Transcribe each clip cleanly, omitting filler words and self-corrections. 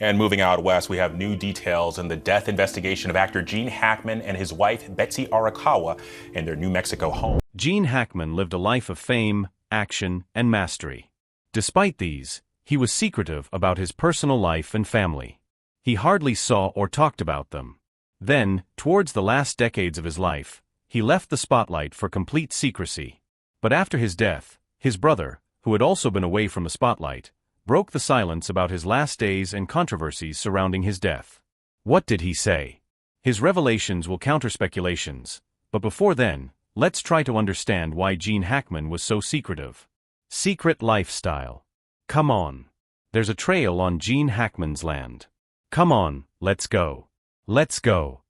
And moving out west, we have new details in the death investigation of actor Gene Hackman and his wife, Betsy Arakawa, in their New Mexico home. Gene Hackman lived a life of fame, action, and mastery. Despite these, he was secretive about his personal life and family. He hardly saw or talked about them. Then, towards the last decades of his life, he left the spotlight for complete secrecy. But after his death, his brother, who had also been away from the spotlight, broke the silence about his last days and controversies surrounding his death. What did he say? His revelations will counter speculations, but before then, let's try to understand why Gene Hackman was so secretive. Secret lifestyle. Come on. There's a trail on Gene Hackman's land. Come on, let's go. Let's go.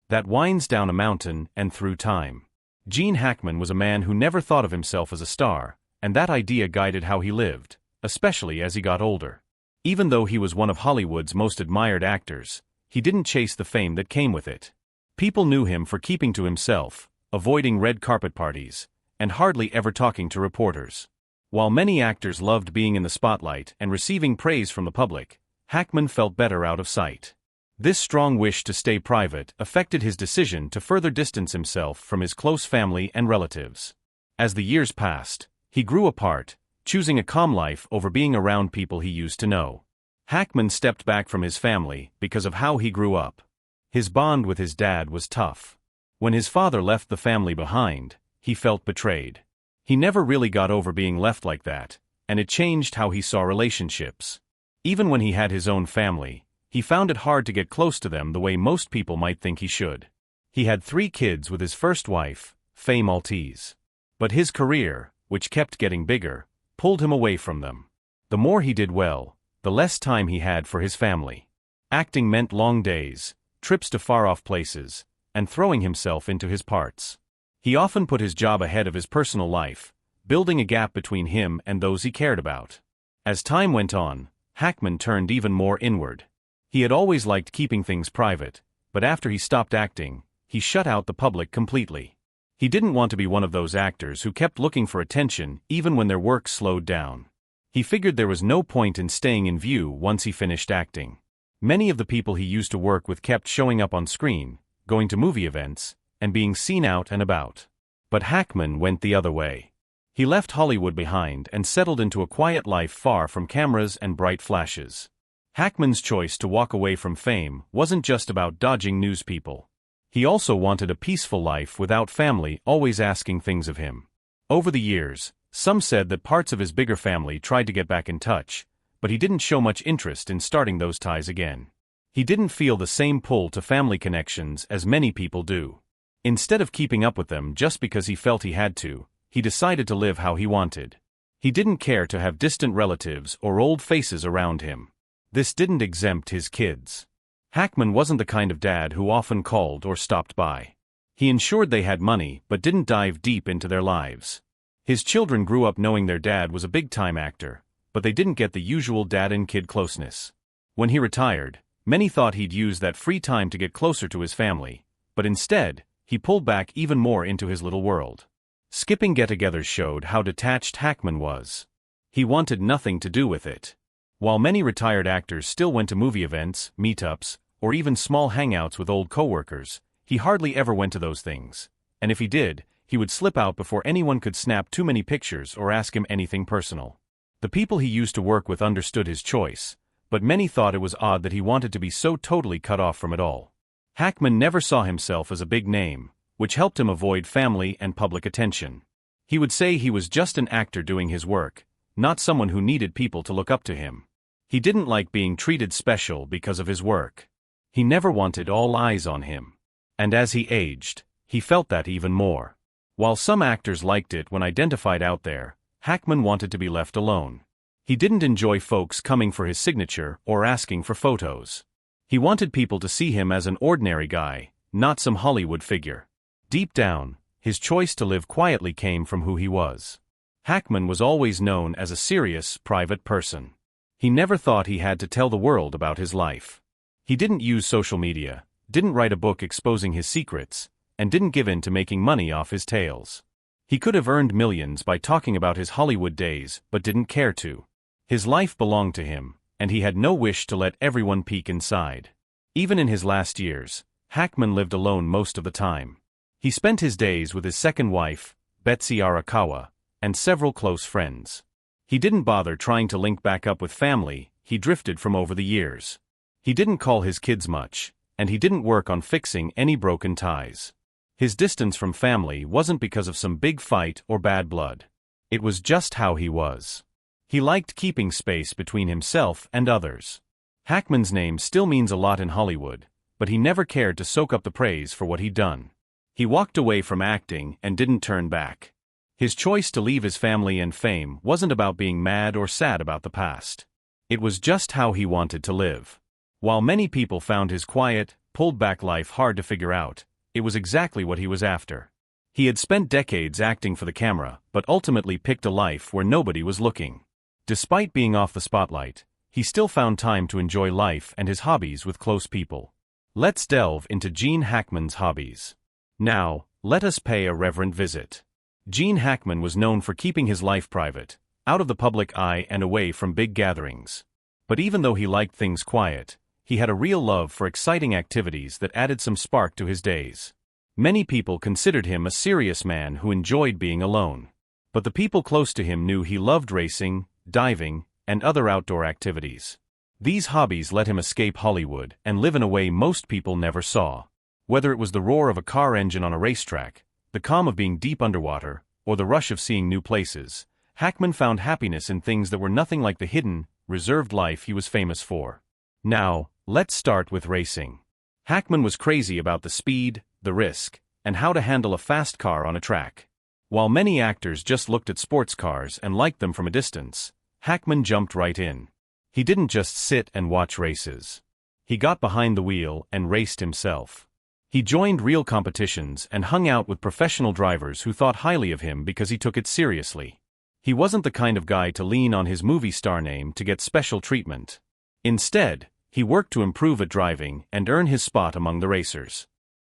That winds down a mountain and through time. Gene Hackman was a man who never thought of himself as a star, and that idea guided how he lived, especially as he got older. Even though he was one of Hollywood's most admired actors, he didn't chase the fame that came with it. People knew him for keeping to himself, avoiding red carpet parties, and hardly ever talking to reporters. While many actors loved being in the spotlight and receiving praise from the public, Hackman felt better out of sight. This strong wish to stay private affected his decision to further distance himself from his close family and relatives. As the years passed, he grew apart, choosing a calm life over being around people he used to know. Hackman stepped back from his family because of how he grew up. His bond with his dad was tough. When his father left the family behind, he felt betrayed. He never really got over being left like that, and it changed how he saw relationships. Even when he had his own family, he found it hard to get close to them the way most people might think he should. He had 3 kids with his first wife, Faye Maltese. But his career, which kept getting bigger, pulled him away from them. The more he did well, the less time he had for his family. Acting meant long days, trips to far-off places, and throwing himself into his parts. He often put his job ahead of his personal life, building a gap between him and those he cared about. As time went on, Hackman turned even more inward. He had always liked keeping things private, but after he stopped acting, he shut out the public completely. He didn't want to be one of those actors who kept looking for attention even when their work slowed down. He figured there was no point in staying in view once he finished acting. Many of the people he used to work with kept showing up on screen, going to movie events, and being seen out and about. But Hackman went the other way. He left Hollywood behind and settled into a quiet life far from cameras and bright flashes. Hackman's choice to walk away from fame wasn't just about dodging news people. He also wanted a peaceful life without family always asking things of him. Over the years, some said that parts of his bigger family tried to get back in touch, but he didn't show much interest in starting those ties again. He didn't feel the same pull to family connections as many people do. Instead of keeping up with them just because he felt he had to, he decided to live how he wanted. He didn't care to have distant relatives or old faces around him. This didn't exempt his kids. Hackman wasn't the kind of dad who often called or stopped by. He ensured they had money but didn't dive deep into their lives. His children grew up knowing their dad was a big-time actor, but they didn't get the usual dad and kid closeness. When he retired, many thought he'd use that free time to get closer to his family, but instead, he pulled back even more into his little world. Skipping get-togethers showed how detached Hackman was. He wanted nothing to do with it. While many retired actors still went to movie events, meetups, or even small hangouts with old coworkers, he hardly ever went to those things. And if he did, he would slip out before anyone could snap too many pictures or ask him anything personal. The people he used to work with understood his choice, but many thought it was odd that he wanted to be so totally cut off from it all. Hackman never saw himself as a big name, which helped him avoid family and public attention. He would say he was just an actor doing his work, not someone who needed people to look up to him. He didn't like being treated special because of his work. He never wanted all eyes on him. And as he aged, he felt that even more. While some actors liked it when identified out there, Hackman wanted to be left alone. He didn't enjoy folks coming for his signature or asking for photos. He wanted people to see him as an ordinary guy, not some Hollywood figure. Deep down, his choice to live quietly came from who he was. Hackman was always known as a serious, private person. He never thought he had to tell the world about his life. He didn't use social media, didn't write a book exposing his secrets, and didn't give in to making money off his tales. He could have earned millions by talking about his Hollywood days but didn't care to. His life belonged to him, and he had no wish to let everyone peek inside. Even in his last years, Hackman lived alone most of the time. He spent his days with his second wife, Betsy Arakawa, and several close friends. He didn't bother trying to link back up with family he drifted from over the years. He didn't call his kids much, and he didn't work on fixing any broken ties. His distance from family wasn't because of some big fight or bad blood. It was just how he was. He liked keeping space between himself and others. Hackman's name still means a lot in Hollywood, but he never cared to soak up the praise for what he'd done. He walked away from acting and didn't turn back. His choice to leave his family and fame wasn't about being mad or sad about the past. It was just how he wanted to live. While many people found his quiet, pulled-back life hard to figure out, it was exactly what he was after. He had spent decades acting for the camera, but ultimately picked a life where nobody was looking. Despite being off the spotlight, he still found time to enjoy life and his hobbies with close people. Let's delve into Gene Hackman's hobbies. Now, let us pay a reverent visit. Gene Hackman was known for keeping his life private, out of the public eye and away from big gatherings. But even though he liked things quiet, he had a real love for exciting activities that added some spark to his days. Many people considered him a serious man who enjoyed being alone. But the people close to him knew he loved racing, diving, and other outdoor activities. These hobbies let him escape Hollywood and live in a way most people never saw. Whether it was the roar of a car engine on a racetrack, the calm of being deep underwater, or the rush of seeing new places, Hackman found happiness in things that were nothing like the hidden, reserved life he was famous for. Now, let's start with racing. Hackman was crazy about the speed, the risk, and how to handle a fast car on a track. While many actors just looked at sports cars and liked them from a distance, Hackman jumped right in. He didn't just sit and watch races. He got behind the wheel and raced himself. He joined real competitions and hung out with professional drivers who thought highly of him because he took it seriously. He wasn't the kind of guy to lean on his movie star name to get special treatment. Instead, he worked to improve at driving and earn his spot among the racers.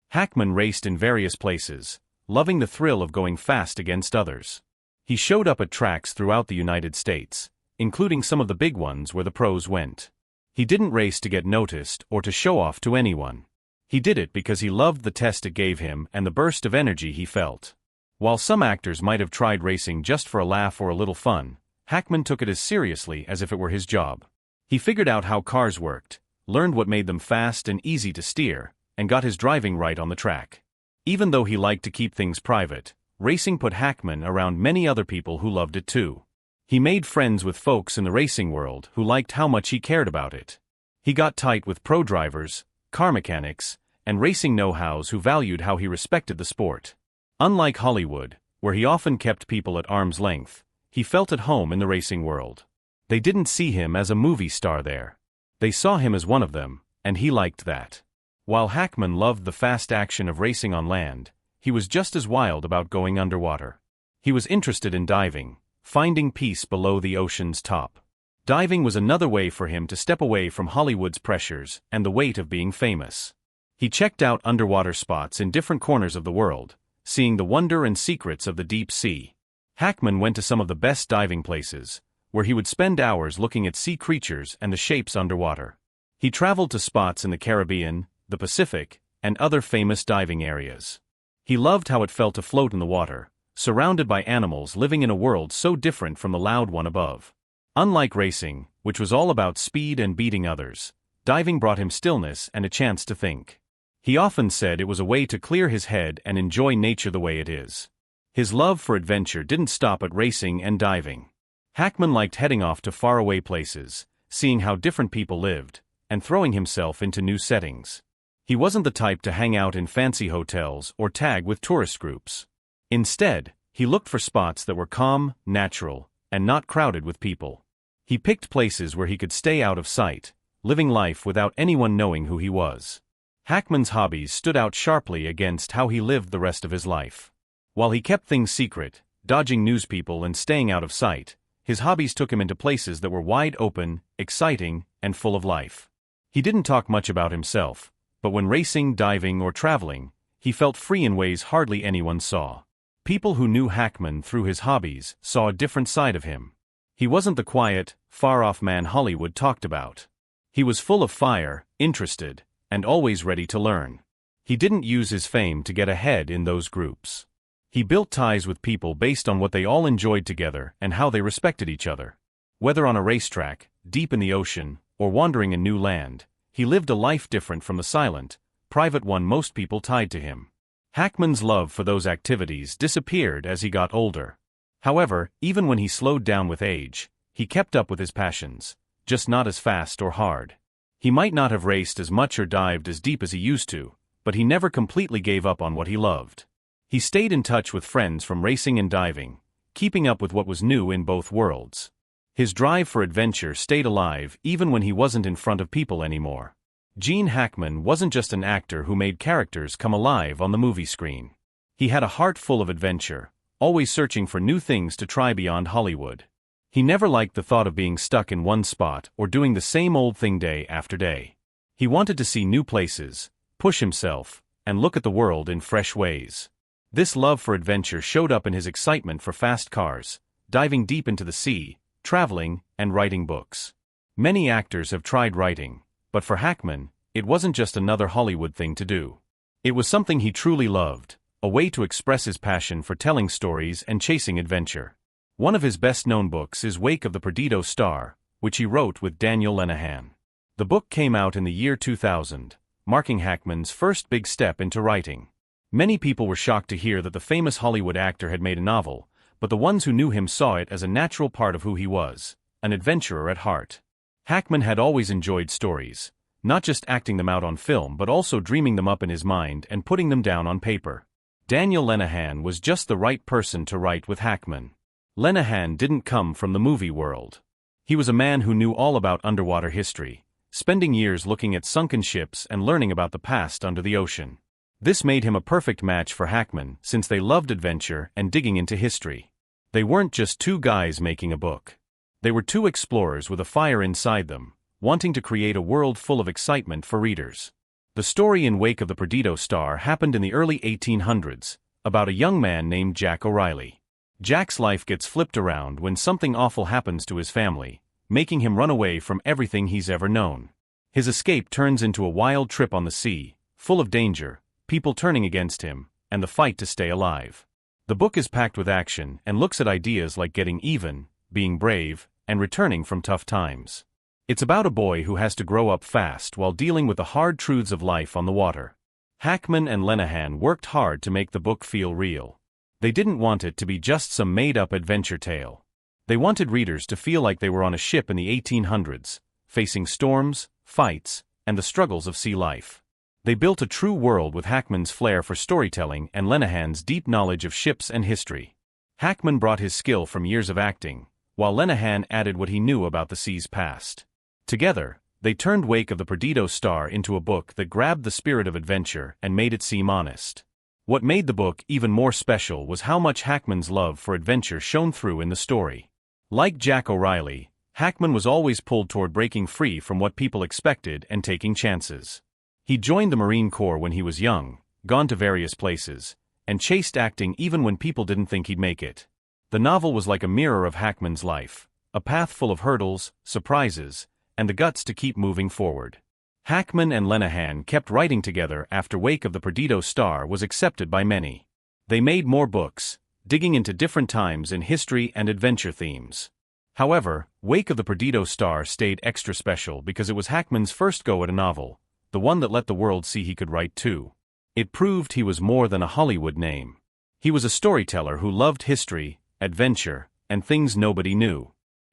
Hackman raced in various places, loving the thrill of going fast against others. He showed up at tracks throughout the United States, including some of the big ones where the pros went. He didn't race to get noticed or to show off to anyone. He did it because he loved the test it gave him and the burst of energy he felt. While some actors might have tried racing just for a laugh or a little fun, Hackman took it as seriously as if it were his job. He figured out how cars worked, learned what made them fast and easy to steer, and got his driving right on the track. Even though he liked to keep things private, racing put Hackman around many other people who loved it too. He made friends with folks in the racing world who liked how much he cared about it. He got tight with pro drivers, car mechanics, and racing know-hows who valued how he respected the sport. Unlike Hollywood, where he often kept people at arm's length, he felt at home in the racing world. They didn't see him as a movie star there. They saw him as one of them, and he liked that. While Hackman loved the fast action of racing on land, he was just as wild about going underwater. He was interested in diving, finding peace below the ocean's top. Diving was another way for him to step away from Hollywood's pressures and the weight of being famous. He checked out underwater spots in different corners of the world, seeing the wonder and secrets of the deep sea. Hackman went to some of the best diving places, where he would spend hours looking at sea creatures and the shapes underwater. He traveled to spots in the Caribbean, the Pacific, and other famous diving areas. He loved how it felt to float in the water, surrounded by animals living in a world so different from the loud one above. Unlike racing, which was all about speed and beating others, diving brought him stillness and a chance to think. He often said it was a way to clear his head and enjoy nature the way it is. His love for adventure didn't stop at racing and diving. Hackman liked heading off to faraway places, seeing how different people lived, and throwing himself into new settings. He wasn't the type to hang out in fancy hotels or tag with tourist groups. Instead, he looked for spots that were calm, natural, and not crowded with people. He picked places where he could stay out of sight, living life without anyone knowing who he was. Hackman's hobbies stood out sharply against how he lived the rest of his life. While he kept things secret, dodging news people and staying out of sight, his hobbies took him into places that were wide open, exciting, and full of life. He didn't talk much about himself, but when racing, diving, or traveling, he felt free in ways hardly anyone saw. People who knew Hackman through his hobbies saw a different side of him. He wasn't the quiet, far-off man Hollywood talked about. He was full of fire, interested, and always ready to learn. He didn't use his fame to get ahead in those groups. He built ties with people based on what they all enjoyed together and how they respected each other. Whether on a racetrack, deep in the ocean, or wandering a new land, he lived a life different from the silent, private one most people tied to him. Hackman's love for those activities disappeared as he got older. However, even when he slowed down with age, he kept up with his passions, just not as fast or hard. He might not have raced as much or dived as deep as he used to, but he never completely gave up on what he loved. He stayed in touch with friends from racing and diving, keeping up with what was new in both worlds. His drive for adventure stayed alive even when he wasn't in front of people anymore. Gene Hackman wasn't just an actor who made characters come alive on the movie screen. He had a heart full of adventure, always searching for new things to try beyond Hollywood. He never liked the thought of being stuck in one spot or doing the same old thing day after day. He wanted to see new places, push himself, and look at the world in fresh ways. This love for adventure showed up in his excitement for fast cars, diving deep into the sea, traveling, and writing books. Many actors have tried writing, but for Hackman, it wasn't just another Hollywood thing to do. It was something he truly loved, a way to express his passion for telling stories and chasing adventure. One of his best-known books is Wake of the Perdido Star, which he wrote with Daniel Lenihan. The book came out in the year 2000, marking Hackman's first big step into writing. Many people were shocked to hear that the famous Hollywood actor had made a novel, but the ones who knew him saw it as a natural part of who he was, an adventurer at heart. Hackman had always enjoyed stories, not just acting them out on film but also dreaming them up in his mind and putting them down on paper. Daniel Lenihan was just the right person to write with Hackman. Lenihan didn't come from the movie world. He was a man who knew all about underwater history, spending years looking at sunken ships and learning about the past under the ocean. This made him a perfect match for Hackman since they loved adventure and digging into history. They weren't just two guys making a book. They were two explorers with a fire inside them, wanting to create a world full of excitement for readers. The story in Wake of the Perdido Star happened in the early 1800s, about a young man named Jack O'Reilly. Jack's life gets flipped around when something awful happens to his family, making him run away from everything he's ever known. His escape turns into a wild trip on the sea, full of danger, people turning against him, and the fight to stay alive. The book is packed with action and looks at ideas like getting even, being brave, and returning from tough times. It's about a boy who has to grow up fast while dealing with the hard truths of life on the water. Hackman and Lenihan worked hard to make the book feel real. They didn't want it to be just some made-up adventure tale. They wanted readers to feel like they were on a ship in the 1800s, facing storms, fights, and the struggles of sea life. They built a true world with Hackman's flair for storytelling and Lenihan's deep knowledge of ships and history. Hackman brought his skill from years of acting, while Lenihan added what he knew about the sea's past. Together, they turned Wake of the Perdido Star into a book that grabbed the spirit of adventure and made it seem honest. What made the book even more special was how much Hackman's love for adventure shone through in the story. Like Jack O'Reilly, Hackman was always pulled toward breaking free from what people expected and taking chances. He joined the Marine Corps when he was young, gone to various places, and chased acting even when people didn't think he'd make it. The novel was like a mirror of Hackman's life, a path full of hurdles, surprises, and the guts to keep moving forward. Hackman and Lenihan kept writing together after Wake of the Perdido Star was accepted by many. They made more books, digging into different times in history and adventure themes. However, Wake of the Perdido Star stayed extra special because it was Hackman's first go at a novel, the one that let the world see he could write too. It proved he was more than a Hollywood name. He was a storyteller who loved history, adventure, and things nobody knew.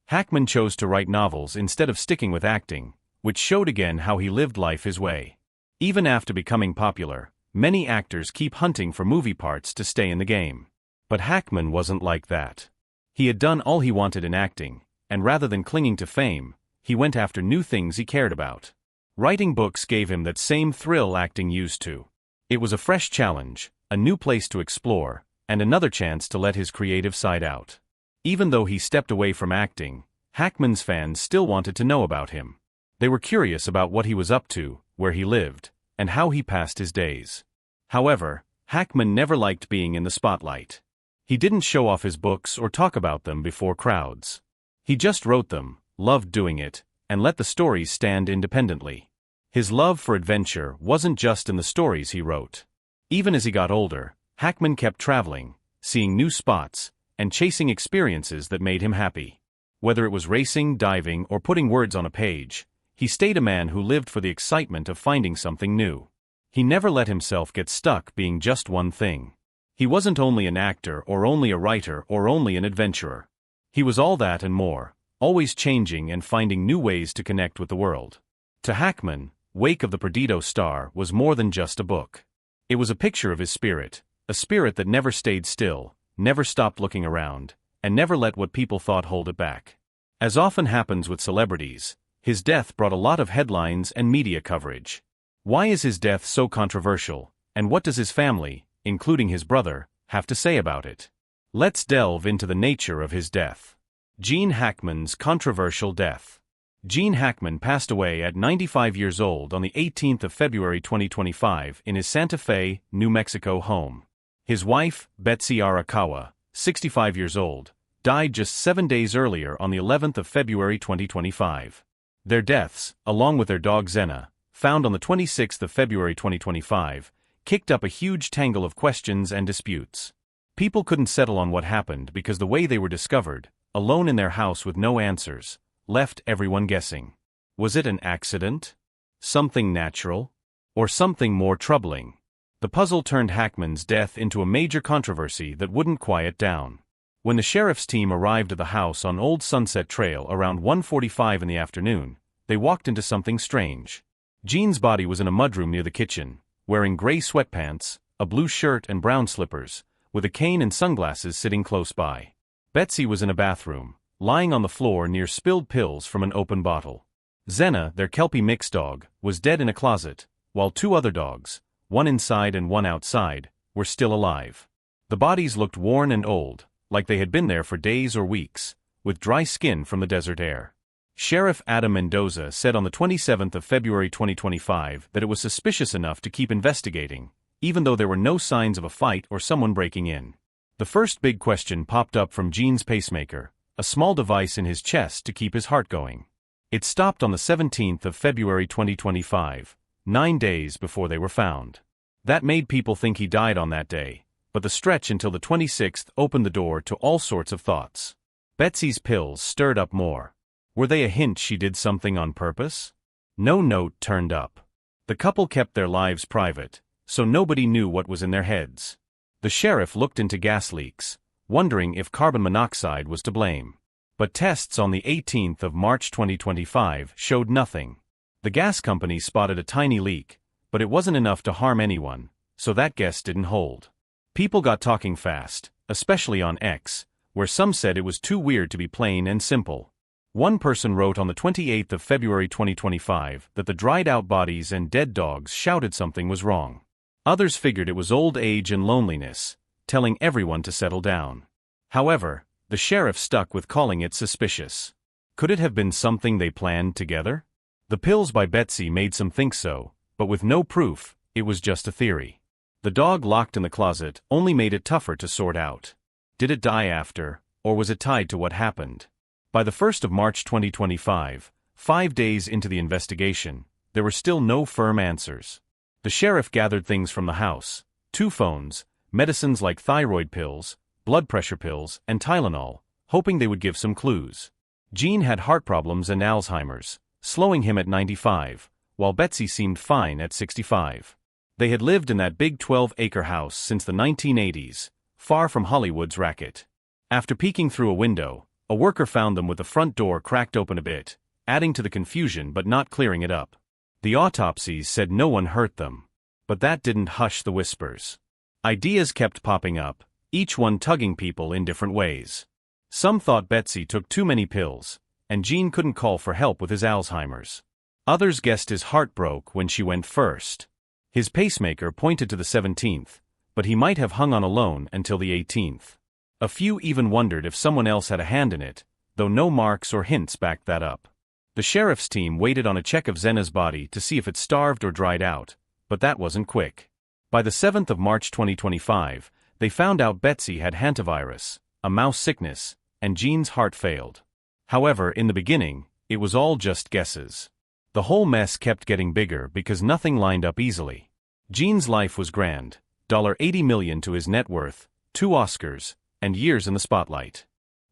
Hackman chose to write novels instead of sticking with acting, which showed again how he lived life his way. Even after becoming popular, many actors keep hunting for movie parts to stay in the game. But Hackman wasn't like that. He had done all he wanted in acting, and rather than clinging to fame, he went after new things he cared about. Writing books gave him that same thrill acting used to. It was a fresh challenge, a new place to explore, and another chance to let his creative side out. Even though he stepped away from acting, Hackman's fans still wanted to know about him. They were curious about what he was up to, where he lived, and how he passed his days. However, Hackman never liked being in the spotlight. He didn't show off his books or talk about them before crowds. He just wrote them, loved doing it, and let the stories stand independently. His love for adventure wasn't just in the stories he wrote. Even as he got older, Hackman kept traveling, seeing new spots, and chasing experiences that made him happy. Whether it was racing, diving, or putting words on a page, he stayed a man who lived for the excitement of finding something new. He never let himself get stuck being just one thing. He wasn't only an actor or only a writer or only an adventurer. He was all that and more, always changing and finding new ways to connect with the world. To Hackman, Wake of the Perdido Star was more than just a book. It was a picture of his spirit, a spirit that never stayed still, never stopped looking around, and never let what people thought hold it back. As often happens with celebrities, his death brought a lot of headlines and media coverage. Why is his death so controversial, and what does his family, including his brother, have to say about it? Let's delve into the nature of his death. Gene Hackman's controversial death. Gene Hackman passed away at 95 years old on the 18th of February 2025 in his Santa Fe, New Mexico home. His wife, Betsy Arakawa, 65 years old, died just 7 days earlier on the 11th of February 2025. Their deaths, along with their dog Zena, found on the 26th of February 2025, kicked up a huge tangle of questions and disputes. People couldn't settle on what happened because the way they were discovered, alone in their house with no answers, left everyone guessing. Was it an accident? Something natural? Or something more troubling? The puzzle turned Hackman's death into a major controversy that wouldn't quiet down. When the sheriff's team arrived at the house on Old Sunset Trail around 1:45 in the afternoon, they walked into something strange. Gene's body was in a mudroom near the kitchen, wearing gray sweatpants, a blue shirt and brown slippers, with a cane and sunglasses sitting close by. Betsy was in a bathroom, lying on the floor near spilled pills from an open bottle. Zena, their Kelpie mix dog, was dead in a closet, while two other dogs, one inside and one outside, were still alive. The bodies looked worn and old, like they had been there for days or weeks, with dry skin from the desert air. Sheriff Adam Mendoza said on the 27th of February 2025 that it was suspicious enough to keep investigating, even though there were no signs of a fight or someone breaking in. The first big question popped up from Gene's pacemaker, a small device in his chest to keep his heart going. It stopped on the 17th of February 2025, 9 days before they were found. That made people think he died on that day, but the stretch until the 26th opened the door to all sorts of thoughts. Betsy's pills stirred up more. Were they a hint she did something on purpose? No note turned up. The couple kept their lives private, so nobody knew what was in their heads. The sheriff looked into gas leaks, wondering if carbon monoxide was to blame. But tests on the 18th of March 2025 showed nothing. The gas company spotted a tiny leak, but it wasn't enough to harm anyone, so that guess didn't hold. People got talking fast, especially on X, where some said it was too weird to be plain and simple. One person wrote on the 28th of February 2025 that the dried-out bodies and dead dogs shouted something was wrong. Others figured it was old age and loneliness, telling everyone to settle down. However, the sheriff stuck with calling it suspicious. Could it have been something they planned together? The pills by Betsy made some think so, but with no proof, it was just a theory. The dog locked in the closet only made it tougher to sort out. Did it die after, or was it tied to what happened? By the 1st of March 2025, 5 days into the investigation, there were still no firm answers. The sheriff gathered things from the house: 2 phones, medicines like thyroid pills, blood pressure pills, and Tylenol, hoping they would give some clues. Gene had heart problems and Alzheimer's, slowing him at 95, while Betsy seemed fine at 65. They had lived in that big 12-acre house since the 1980s, far from Hollywood's racket. After peeking through a window, a worker found them with the front door cracked open a bit, adding to the confusion but not clearing it up. The autopsies said no one hurt them, but that didn't hush the whispers. Ideas kept popping up, each one tugging people in different ways. Some thought Betsy took too many pills, and Gene couldn't call for help with his Alzheimer's. Others guessed his heart broke when she went first. His pacemaker pointed to the 17th, but he might have hung on alone until the 18th. A few even wondered if someone else had a hand in it, though no marks or hints backed that up. The sheriff's team waited on a check of Zena's body to see if it starved or dried out, but that wasn't quick. By the 7th of March 2025, they found out Betsy had hantavirus, a mouse sickness, and Gene's heart failed. However, in the beginning, it was all just guesses. The whole mess kept getting bigger because nothing lined up easily. Gene's life was grand, $80 million to his net worth, 2 Oscars, and years in the spotlight.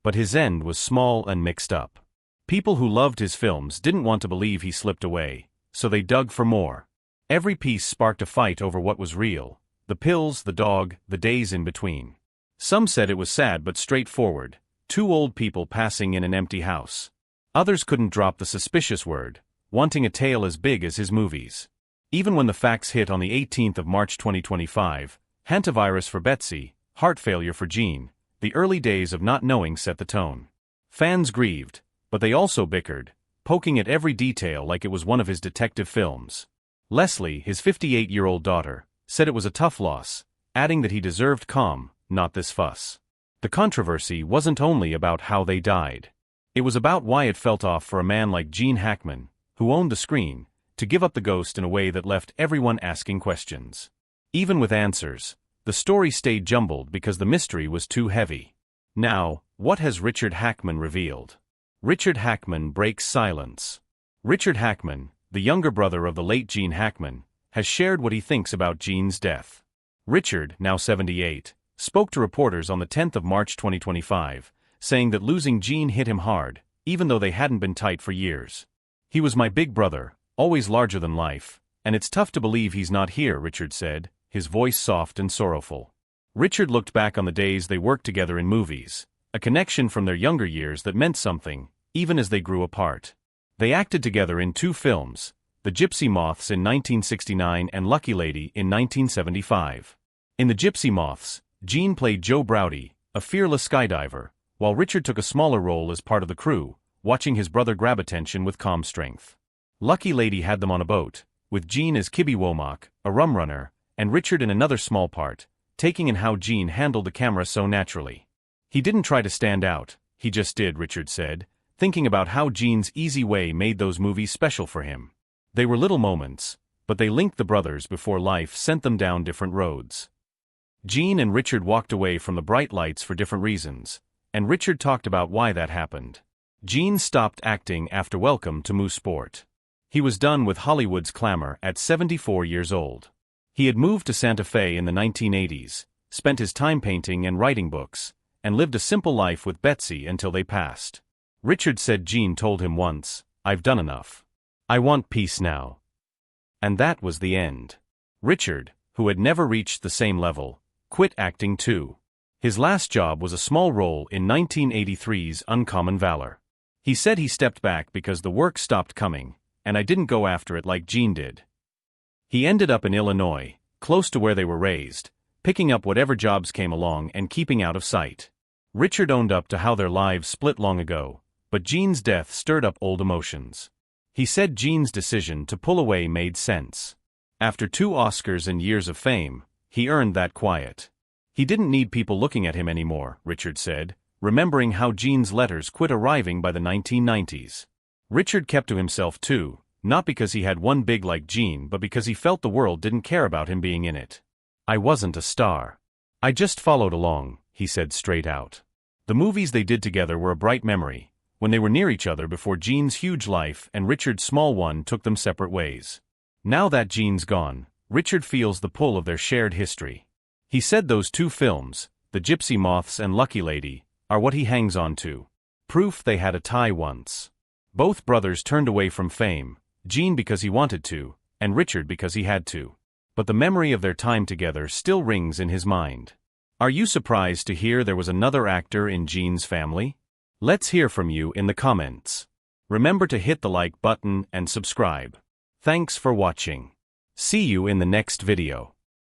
But his end was small and mixed up. People who loved his films didn't want to believe he slipped away, so they dug for more. Every piece sparked a fight over what was real: the pills, the dog, the days in between. Some said it was sad but straightforward, 2 old people passing in an empty house. Others couldn't drop the suspicious word, wanting a tale as big as his movies. Even when the facts hit on the 18th of March 2025, hantavirus for Betsy, heart failure for Gene, the early days of not knowing set the tone. Fans grieved, but they also bickered, poking at every detail like it was one of his detective films. Leslie, his 58-year-old daughter, said it was a tough loss, adding that he deserved calm, not this fuss. The controversy wasn't only about how they died. It was about why it felt off for a man like Gene Hackman, who owned the screen, to give up the ghost in a way that left everyone asking questions. Even with answers, the story stayed jumbled because the mystery was too heavy. Now, what has Richard Hackman revealed? Richard Hackman breaks silence. Richard Hackman, the younger brother of the late Gene Hackman, has shared what he thinks about Gene's death. Richard, now 78, spoke to reporters on the 10th of March 2025, saying that losing Gene hit him hard, even though they hadn't been tight for years. "He was my big brother, always larger than life, and it's tough to believe he's not here," Richard said, his voice soft and sorrowful. Richard looked back on the days they worked together in movies, a connection from their younger years that meant something, even as they grew apart. They acted together in 2 films, The Gypsy Moths in 1969 and Lucky Lady in 1975. In The Gypsy Moths, Gene played Joe Browdy, a fearless skydiver, while Richard took a smaller role as part of the crew, watching his brother grab attention with calm strength. Lucky Lady had them on a boat, with Gene as Kibby Womack, a rum runner, and Richard in another small part, taking in how Gene handled the camera so naturally. "He didn't try to stand out, he just did," Richard said, thinking about how Gene's easy way made those movies special for him. They were little moments, but they linked the brothers before life sent them down different roads. Gene and Richard walked away from the bright lights for different reasons, and Richard talked about why that happened. Gene stopped acting after Welcome to Mooseport. He was done with Hollywood's clamor at 74 years old. He had moved to Santa Fe in the 1980s, spent his time painting and writing books, and lived a simple life with Betsy until they passed. Richard said Gene told him once, "I've done enough. I want peace now." And that was the end. Richard, who had never reached the same level, quit acting too. His last job was a small role in 1983's Uncommon Valor. He said he stepped back because the work stopped coming, and "I didn't go after it like Gene did." He ended up in Illinois, close to where they were raised, picking up whatever jobs came along and keeping out of sight. Richard owned up to how their lives split long ago, but Gene's death stirred up old emotions. He said Gene's decision to pull away made sense. After 2 Oscars and years of fame, he earned that quiet. He didn't need people looking at him anymore, Richard said, remembering how Gene's letters quit arriving by the 1990s. Richard kept to himself too, not because he had one big like Gene but because he felt the world didn't care about him being in it. "I wasn't a star. I just followed along," he said straight out. The movies they did together were a bright memory, when they were near each other before Gene's huge life and Richard's small one took them separate ways. Now that Gene's gone, Richard feels the pull of their shared history. He said those 2 films, The Gypsy Moths and Lucky Lady, are what he hangs on to. Proof they had a tie once. Both brothers turned away from fame, Gene because he wanted to, and Richard because he had to. But the memory of their time together still rings in his mind. Are you surprised to hear there was another actor in Gene's family? Let's hear from you in the comments. Remember to hit the like button and subscribe. Thanks for watching. See you in the next video.